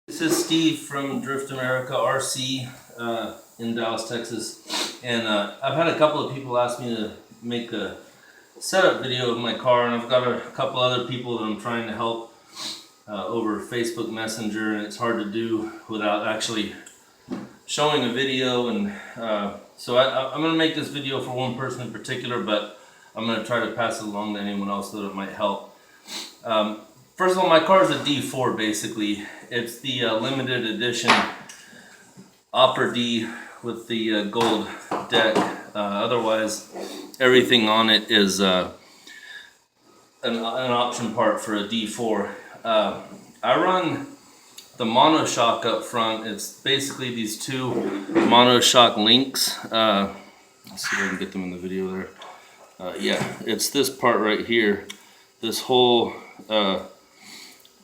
This is Steve from Drift America RC in Dallas, Texas, and I've had a couple of people ask me to make a setup video of my car, and I've got a couple other people that I'm trying to help over Facebook Messenger, and it's hard to do without actually showing a video. And so I'm going to make this video for one person in particular, but I'm going to try to pass it along to anyone else that it might help. First of all, my car is a D4 basically. It's the limited edition Auper D with the gold deck. Otherwise, everything on it is an option part for a D4. I run the monoshock up front. It's basically these two monoshock links. Let's see if I can get them in the video there. Yeah, it's this part right here. This whole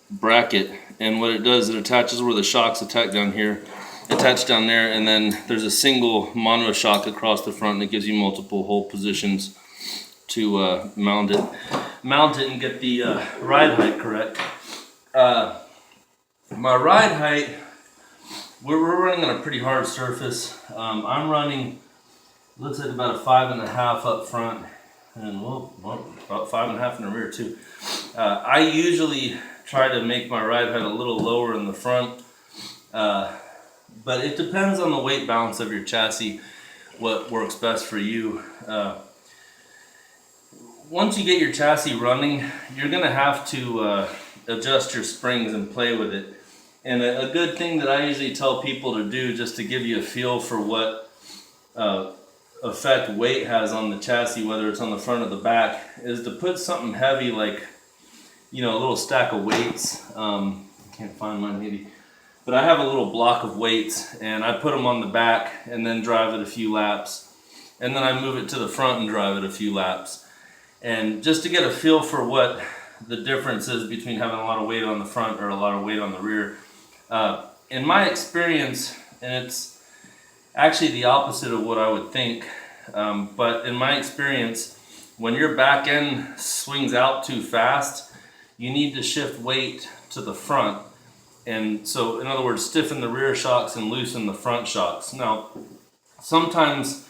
bracket, and what it does, it attaches where the shocks attach down here, attach down there, and then there's a single monoshock across the front, and it gives you multiple hole positions to mount it and get the ride height correct. My ride height, we're running on a pretty hard surface. I'm running, looks like about a 5.5 up front, and about 5.5 in the rear too. I usually try to make my ride height a little lower in the front, but it depends on the weight balance of your chassis, what works best for you. Once you get your chassis running, you're going to have to adjust your springs and play with it. And a good thing that I usually tell people to do, just to give you a feel for what effect weight has on the chassis, whether it's on the front or the back, is to put something heavy like, you know, a little stack of weights. I can't find mine maybe, but I have a little block of weights, and I put them on the back and then drive it a few laps, and then I move it to the front and drive it a few laps, and just to get a feel for what the difference is between having a lot of weight on the front or a lot of weight on the rear. In my experience, and it's actually the opposite of what I would think, but in my experience, when your back end swings out too fast, you need to shift weight to the front. And so, in other words, stiffen the rear shocks and loosen the front shocks. Now, sometimes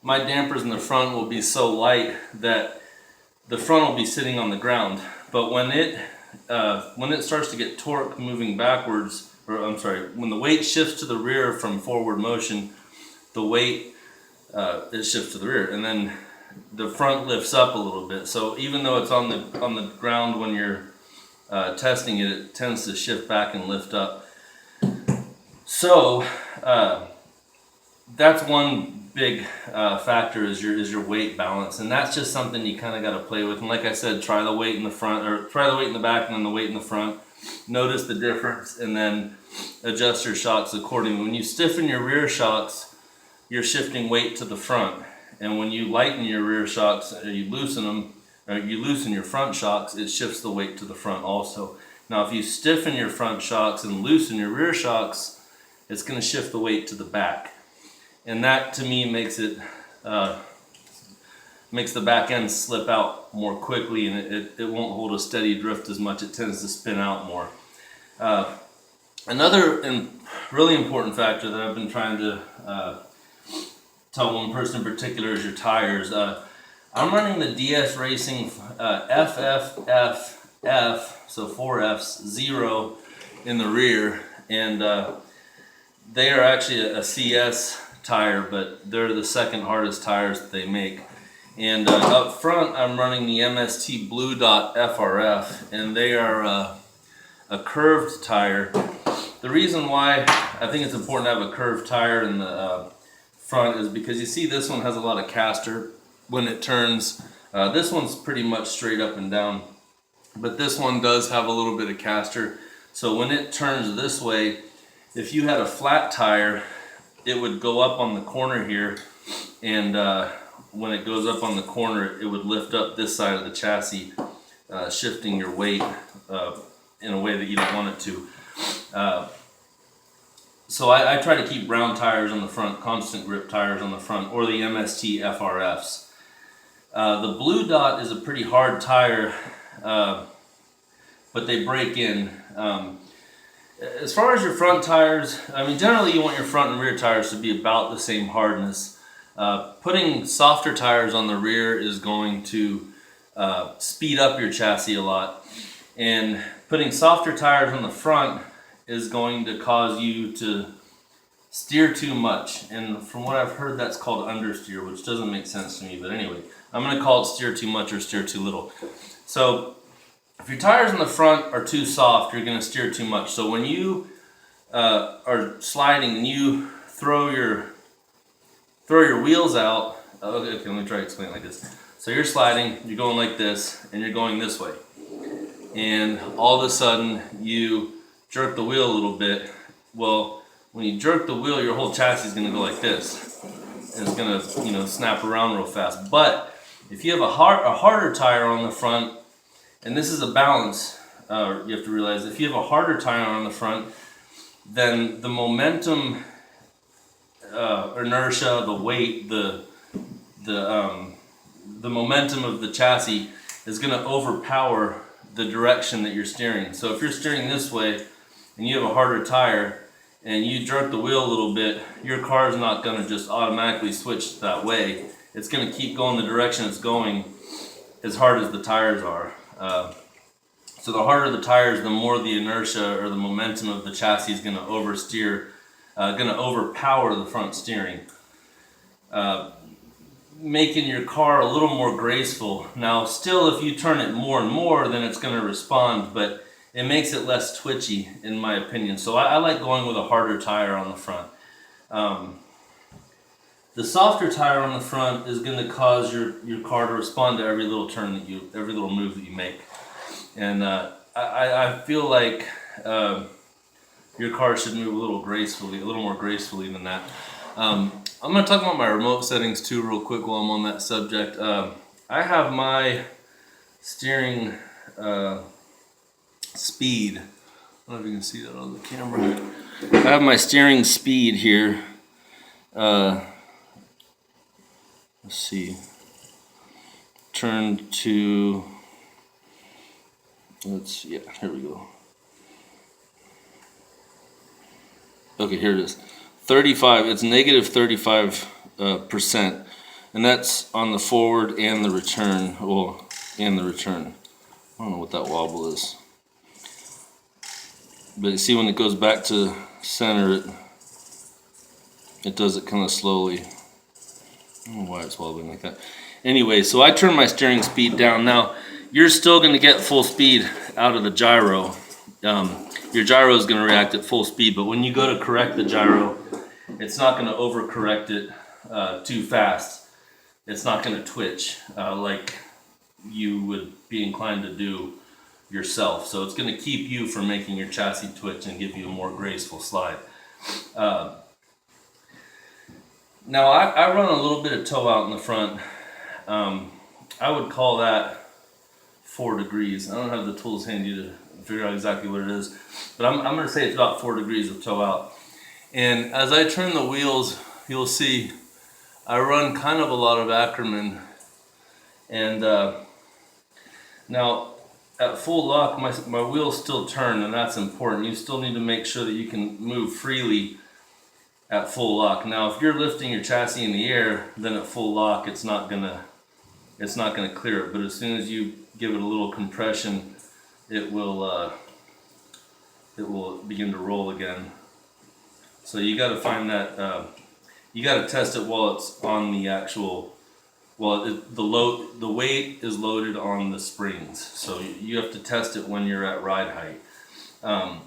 my dampers in the front will be so light that the front will be sitting on the ground. But when it starts to get torque moving backwards, or I'm sorry, when the weight shifts to the rear from forward motion, the weight it shifts to the rear, and then the front lifts up a little bit. So even though it's on the ground when you're testing it, it tends to shift back and lift up. So that's one big factor, is your weight balance, and that's just something you kind of got to play with. And like I said, try the weight in the front, or try the weight in the back and then the weight in the front. Notice the difference, and then adjust your shocks accordingly. When you stiffen your rear shocks, you're shifting weight to the front. And when you lighten your rear shocks, or you loosen them, or you loosen your front shocks, it shifts the weight to the front also. Now, if you stiffen your front shocks and loosen your rear shocks, it's going to shift the weight to the back. And that, to me, makes it makes the back end slip out more quickly, and it won't hold a steady drift as much. It tends to spin out more. Another really important factor that I've been trying to tell one person in particular is your tires. I'm running the DS Racing FFFF, so 4 Fs, 0 in the rear, and they are actually a CS tire, but they're the second hardest tires that they make. And up front, I'm running the MST Blue Dot FRF, and they are a curved tire. The reason why I think it's important to have a curved tire in the front is because you see this one has a lot of caster when it turns. This one's pretty much straight up and down, but this one does have a little bit of caster. So when it turns this way, if you had a flat tire, it would go up on the corner here, and when it goes up on the corner, it would lift up this side of the chassis, shifting your weight in a way that you don't want it to. So I try to keep round tires on the front, constant grip tires on the front, or the MST FRFs. The Blue Dot is a pretty hard tire, but they break in. As far as your front tires, I mean, generally you want your front and rear tires to be about the same hardness. Putting softer tires on the rear is going to speed up your chassis a lot, and putting softer tires on the front is going to cause you to steer too much. And from what I've heard, that's called understeer, which doesn't make sense to me. But anyway, I'm going to call it steer too much or steer too little. So if your tires in the front are too soft, you're going to steer too much. So when you are sliding and you throw your wheels out, okay, let me try to explain it like this. So you're sliding, you're going like this, and you're going this way. And all of a sudden, you jerk the wheel a little bit. Well, when you jerk the wheel, your whole chassis is going to go like this. And it's going to, snap around real fast. But if you have a harder tire on the front, and this is a balance, you have to realize, if you have a harder tire on the front, then the momentum, inertia, the weight, the momentum of the chassis is going to overpower the direction that you're steering. So if you're steering this way and you have a harder tire and you jerk the wheel a little bit, your car is not going to just automatically switch that way. It's going to keep going the direction it's going as hard as the tires are. So the harder the tires, the more the inertia or the momentum of the chassis is going to oversteer, going to overpower the front steering, making your car a little more graceful. Now, still, if you turn it more and more, then it's going to respond, but it makes it less twitchy, in my opinion. So I like going with a harder tire on the front. The softer tire on the front is going to cause your car to respond to every little turn every little move that you make. And I feel like your car should move a little more gracefully than that. I'm going to talk about my remote settings too real quick while I'm on that subject. I have my steering speed. I don't know if you can see that on the camera. I have my steering speed here. Let's see. Turn to... here we go. Okay, here it is. 35, it's negative 35%, and that's on the forward and the return. Well, and the return. I don't know what that wobble is. But you see when it goes back to center, it does it kind of slowly. I don't know why it's wobbling like that. Anyway, so I turn my steering speed down. Now, you're still going to get full speed out of the gyro. Your gyro is going to react at full speed, but when you go to correct the gyro, it's not going to overcorrect it too fast. It's not going to twitch like you would be inclined to do yourself. So it's going to keep you from making your chassis twitch and give you a more graceful slide. Now I run a little bit of toe out in the front. I would call that 4 degrees. I don't have the tools handy to figure out exactly what it is, but I'm going to say it's about 4 degrees of toe out. And as I turn the wheels, you'll see I run kind of a lot of Ackerman. And now at full lock, my wheels still turn, and that's important. You still need to make sure that you can move freely at full lock. Now, if you're lifting your chassis in the air, then at full lock, it's not gonna clear it. But as soon as you give it a little compression, it will begin to roll again. So you got to find that. You got to test it while it's on the actual. The weight is loaded on the springs, so you have to test it when you're at ride height. I'm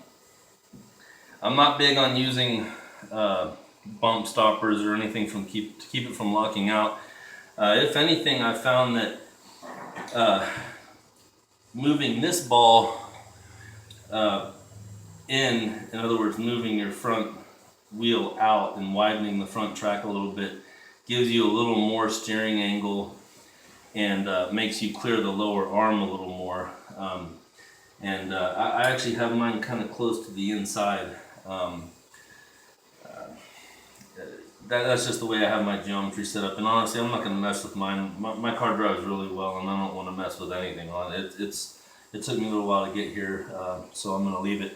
not big on using bump stoppers or anything to keep it from locking out. If anything, I found that moving this ball in other words, moving your front wheel out and widening the front track a little bit, gives you a little more steering angle and makes you clear the lower arm a little more. I actually have mine kind of close to the inside. That's just the way I have my geometry set up, and honestly, I'm not going to mess with mine. My car drives really well, and I don't want to mess with anything on it. It took me a little while to get here, so I'm going to leave it.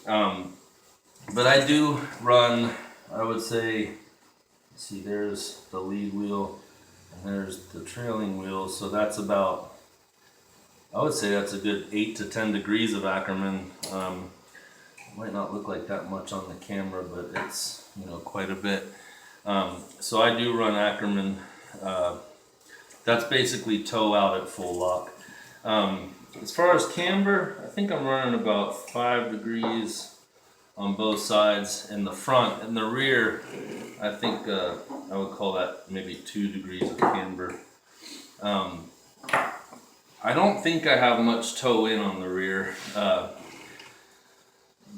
But I do run, I would say, see, there's the lead wheel and there's the trailing wheel. So that's about, I would say that's a good 8 to 10 degrees of Ackerman. Might not look like that much on the camera, but it's, you know, quite a bit. So I do run Ackerman. That's basically toe out at full lock. As far as camber, I think I'm running about 5 degrees on both sides. In the front and the rear, I think I would call that maybe 2 degrees of camber. I don't think I have much toe in on the rear,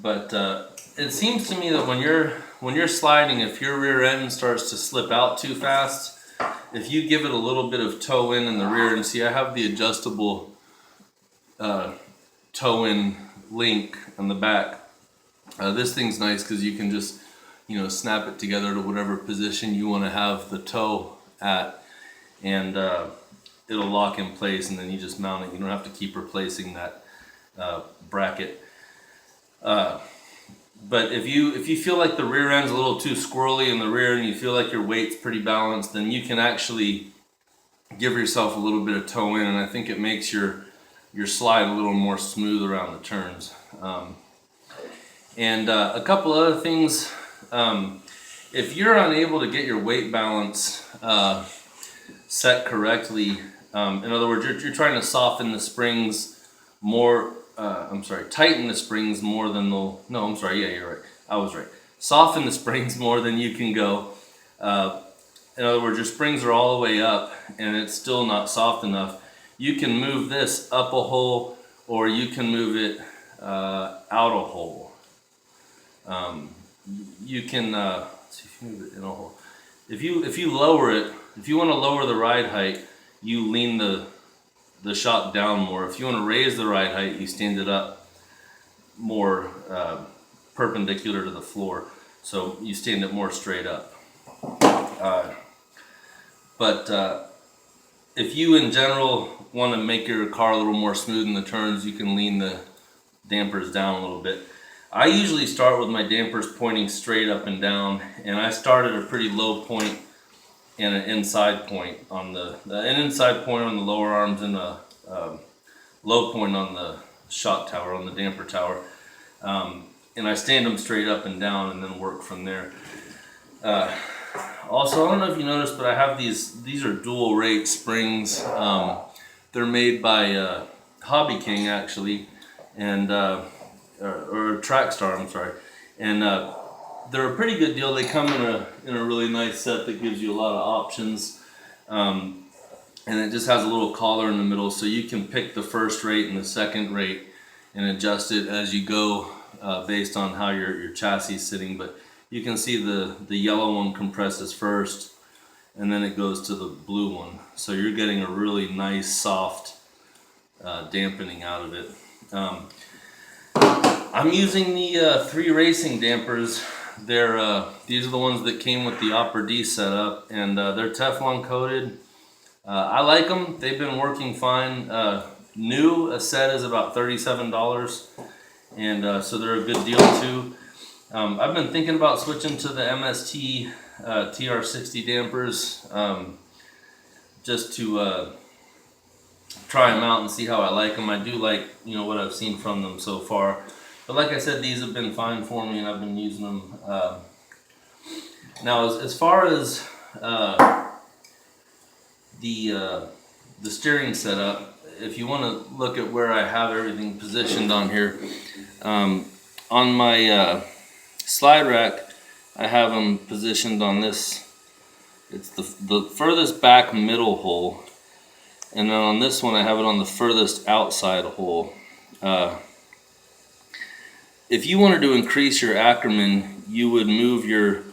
but it seems to me that when you're sliding, if your rear end starts to slip out too fast, if you give it a little bit of toe in the rear, and see I have the adjustable toe in link on the back. This thing's nice because you can just, you know, snap it together to whatever position you want to have the toe at, and it'll lock in place, and then you just mount it. You don't have to keep replacing that bracket. But if you feel like the rear end's a little too squirrely in the rear and you feel like your weight's pretty balanced, then you can actually give yourself a little bit of toe in, and I think it makes your slide a little more smooth around the turns. And a couple other things, if you're unable to get your weight balance set correctly, in other words, you're trying to soften the springs more, tighten the springs more than they'll, no, I'm sorry, yeah, you're right, I was right. Soften the springs more than you can go. In other words, your springs are all the way up and it's still not soft enough. You can move this up a hole, or you can move it out a hole. You can, let's see if you move it in a hole. If you lower it, if you want to lower the ride height, you lean the shock down more. If you want to raise the ride height, you stand it up more perpendicular to the floor. So you stand it more straight up. But if you in general want to make your car a little more smooth in the turns, you can lean the dampers down a little bit. I usually start with my dampers pointing straight up and down, and I start at a pretty low point and an inside point on an inside point on the lower arms and a low point on the shock tower, on the damper tower. And I stand them straight up and down and then work from there. Also, I don't know if you noticed, but I have these are dual rate springs. They're made by Hobby King actually, and or Trackstar, I'm sorry. And they're a pretty good deal. They come in a really nice set that gives you a lot of options. And it just has a little collar in the middle, so you can pick the first rate and the second rate and adjust it as you go based on how your chassis is sitting. But you can see the yellow one compresses first, and then it goes to the blue one. So you're getting a really nice soft dampening out of it. I'm using the 3 racing dampers. These are the ones that came with the Auper D setup, and they're Teflon coated. I like them. They've been working fine. New, a set is about $37, and so they're a good deal too. I've been thinking about switching to the MST TR60 dampers just to try them out and see how I like them. I do like, you know, what I've seen from them so far. But like I said, these have been fine for me, and I've been using them. Now, as far as the steering setup, if you want to look at where I have everything positioned on here, on my slide rack, I have them positioned on this. It's the furthest back middle hole, and then on this one I have it on the furthest outside hole. If you wanted to increase your Ackerman, you would move your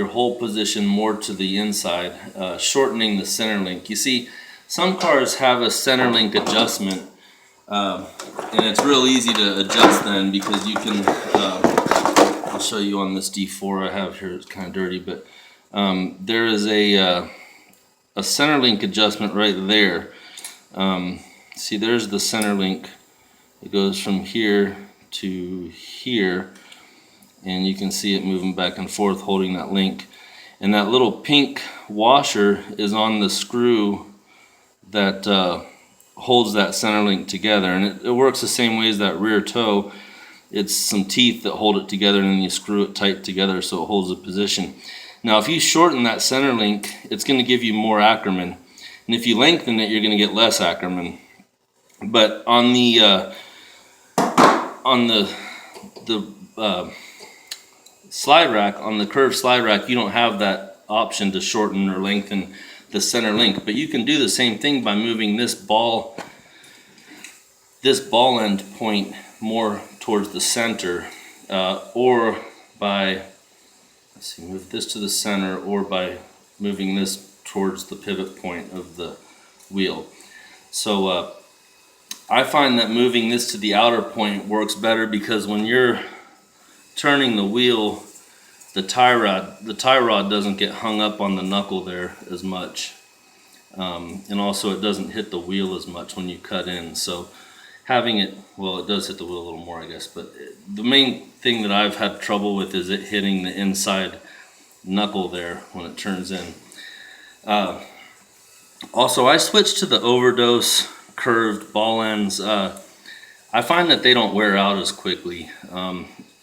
hole position more to the inside, shortening the center link. You see, some cars have a center link adjustment, and it's real easy to adjust then, because you can, I'll show you on this D4 I have here, it's kind of dirty, but there is a center link adjustment right there. See, there's the center link. It goes from here to here, and you can see it moving back and forth holding that link. And that little pink washer is on the screw that holds that center link together, and it works the same way as that rear toe. It's some teeth that hold it together, and then you screw it tight together so it holds the position. Now if you shorten that center link, it's going to give you more Ackerman, and if you lengthen it, you're going to get less Ackerman. But on the slide rack, on the curved slide rack, you don't have that option to shorten or lengthen the center link, but you can do the same thing by moving this ball end point more towards the center, or by, let's see, move this to the center, or by moving this towards the pivot point of the wheel. So I find that moving this to the outer point works better, because when you're turning the wheel, the tie rod doesn't get hung up on the knuckle there as much, and also it doesn't hit the wheel as much when you cut in. So having it, well, it does hit the wheel a little more, I guess, but the main thing that I've had trouble with is it hitting the inside knuckle there when it turns in. Also, I switched to the Overdose curved ball ends. I find that they don't wear out as quickly.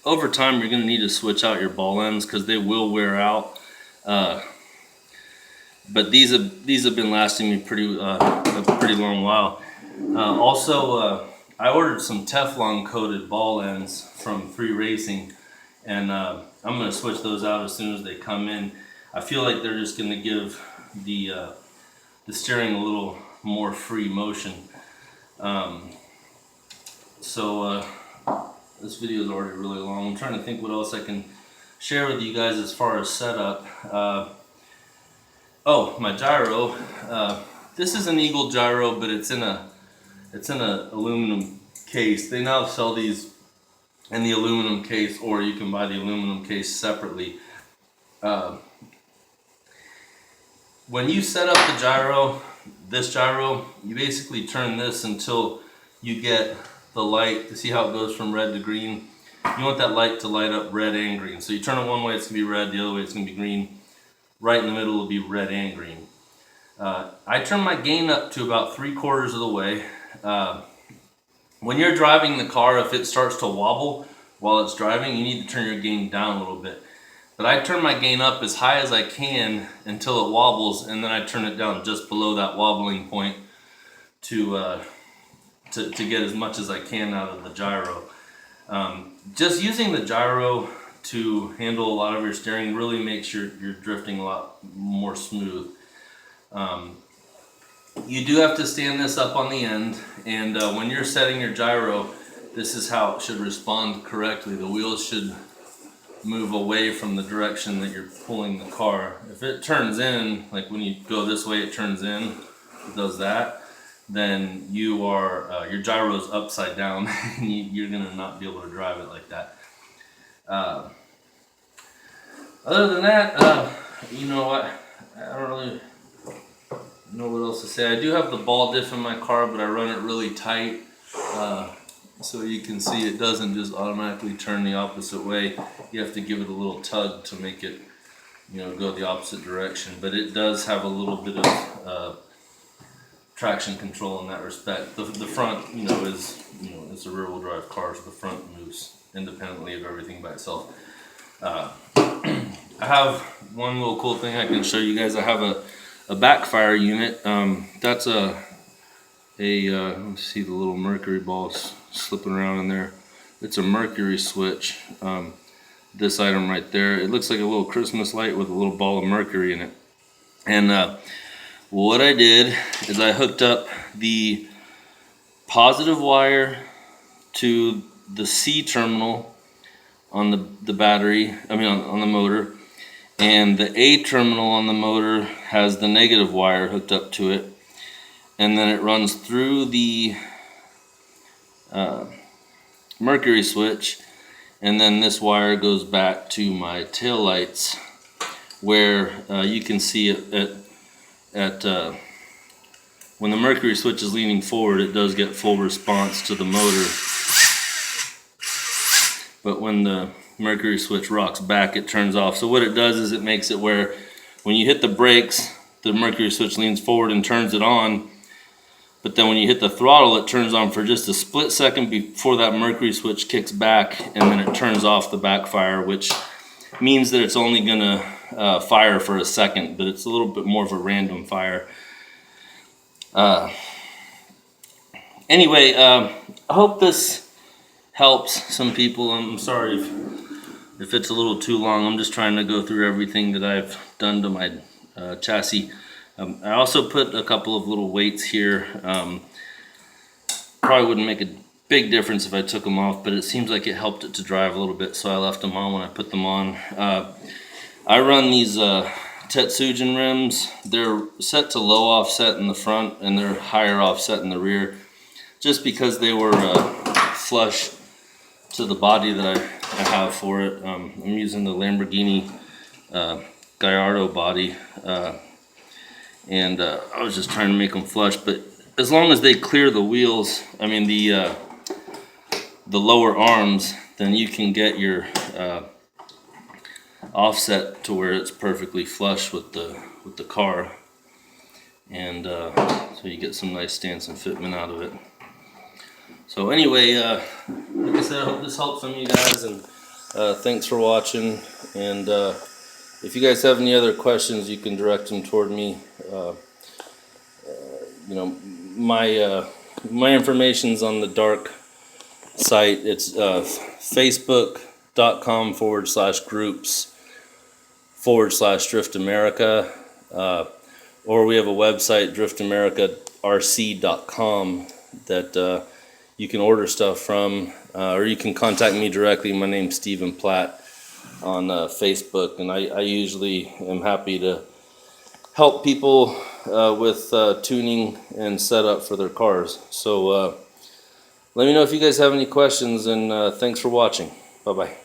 Over time, you're going to need to switch out your ball ends because they will wear out. But these have been lasting me a pretty long while. Also, I ordered some Teflon coated ball ends from Free Racing, and I'm going to switch those out as soon as they come in. I feel like they're just going to give the steering a little more free motion. This video is already really long. I'm trying to think what else I can share with you guys as far as setup. Oh, my gyro. This is an Eagle gyro, but it's in a aluminum case. They now sell these in the aluminum case, or you can buy the aluminum case separately. When you set up the gyro, this gyro, you basically turn this until you get the light to see how it goes from red to green. You want that light to light up red and green. So you turn it one way, it's going to be red, the other way it's going to be green. Right in the middle will be red and green. I turn my gain up to about 3/4 of the way. When you're driving the car, if it starts to wobble while it's driving, you need to turn your gain down a little bit. But I turn my gain up as high as I can until it wobbles, and then I turn it down just below that wobbling point to get as much as I can out of the gyro. Just using the gyro to handle a lot of your steering really makes your drifting a lot more smooth. You do have to stand this up on the end, and when you're setting your gyro, this is how it should respond correctly. The wheels should move away from the direction that you're pulling the car. If it turns in, like when you go this way, it turns in, it does that, then you are your gyro's upside down, and you're gonna not be able to drive it like that. Other than that, you know what? I don't really know what else to say. I do have the ball diff in my car, but I run it really tight, so you can see it doesn't just automatically turn the opposite way. You have to give it a little tug to make it, go the opposite direction. But it does have a little bit of traction control in that respect. The front, is it's a rear-wheel drive car, so the front moves independently of everything by itself. I have one little cool thing I can show you guys. I have a backfire unit. That's let me see the little mercury balls slipping around in there. It's a mercury switch. This item right there, it looks like a little Christmas light with a little ball of mercury in it. And what I did is I hooked up the positive wire to the C terminal on the battery, on the motor, and the A terminal on the motor has the negative wire hooked up to it, and then it runs through the mercury switch, and then this wire goes back to my tail lights, where you can see it at when the mercury switch is leaning forward, it does get full response to the motor. but when the mercury switch rocks back, it turns off. So what it does is it makes it where when you hit the brakes, the mercury switch leans forward and turns it on. But then when you hit the throttle, it turns on for just a split second before that mercury switch kicks back, and then it turns off the backfire, which means that it's only gonna fire for a second, but it's a little bit more of a random fire. Anyway, I hope this helps some people. I'm sorry if it's a little too long. I'm just trying to go through everything that I've done to my chassis. I also put a couple of little weights here. Probably wouldn't make a big difference if I took them off, but it seems like it helped it to drive a little bit, so I left them on when I put them on. I run these Tetsujin rims. They're set to low offset in the front and they're higher offset in the rear, just because they were flush to the body that I have for it. I'm using the Lamborghini Gallardo body. And I was just trying to make them flush, but as long as they clear the wheels, I mean the lower arms, then you can get your offset to where it's perfectly flush with the car, and so you get some nice stance and fitment out of it. So anyway, like I said, I hope this helps some of you guys, and thanks for watching. And if you guys have any other questions, you can direct them toward me. You know, my information's on the dark site. It's facebook.com/groups/Drift America, or we have a website, driftamericarc.com, that you can order stuff from, or you can contact me directly. My name's Stephen Platt on Facebook, and I usually am happy to help people with tuning and setup for their cars. So let me know if you guys have any questions, and thanks for watching. Bye-bye.